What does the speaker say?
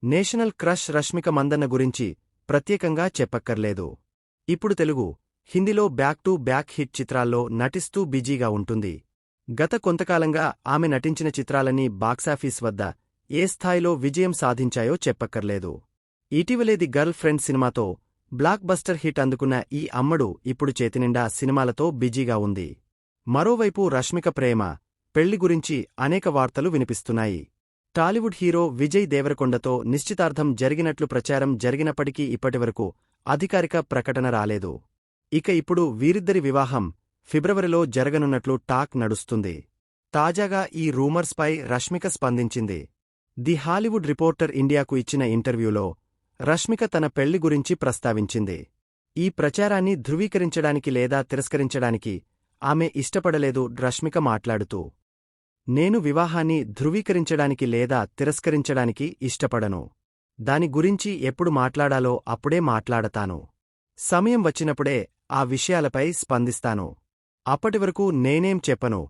National crush Rashmika Mandanna గురించి ప్రత్యేకంగా చెప్పక్కర్లేదు. ఇప్పుడు తెలుగు, హిందీలో బ్యాక్ టు బ్యాక్ హిట్ చిత్రాల్లో నటిస్తూ బిజీగా ఉంటుంది. గత కొంతకాలంగా ఆమె నటించిన చిత్రాలన్నీ బాక్సాఫీస్ వద్ద ఏ స్థాయిలో విజయం సాధించాయో చెప్పక్కర్లేదు. ఇటీవలే ది గర్ల్ ఫ్రెండ్ సినిమాతో బ్లాక్ బస్టర్ హిట్ అందుకున్న ఈ అమ్మడు ఇప్పుడు చేతినిండా సినిమాలతో బిజీగా ఉంది. మరోవైపు రష్మిక ప్రేమ, పెళ్లి గురించి అనేక వార్తలు వినిపిస్తున్నాయి. టాలీవుడ్ హీరో విజయ్ దేవరకొండతో నిశ్చితార్థం జరిగినట్లు ప్రచారం జరిగినప్పటికీ ఇప్పటివరకు అధికారిక ప్రకటన రాలేదు. ఇక ఇప్పుడు వీరిద్దరి వివాహం ఫిబ్రవరిలో జరగనున్నట్లు టాక్ నడుస్తుంది. తాజాగా ఈ రూమర్స్పై రష్మిక స్పందించింది. ది హాలీవుడ్ రిపోర్టర్ ఇండియాకు ఇచ్చిన ఇంటర్వ్యూలో రష్మిక తన పెళ్లి గురించి ప్రస్తావించింది. ఈ ప్రచారాన్ని ధృవీకరించడానికి లేదా తిరస్కరించడానికి ఆమె ఇష్టపడలేదు. రష్మిక మాట్లాడుతూ, నేను వివాహాన్ని ధృవీకరించడానికి లేదా తిరస్కరించడానికి ఇష్టపడను. దాని గురించి ఎప్పుడు మాట్లాడాలో అప్పుడే మాట్లాడతాను. సమయం వచ్చినప్పుడే ఆ విషయాలపై స్పందిస్తాను. అప్పటివరకు నేనేం చెప్పను.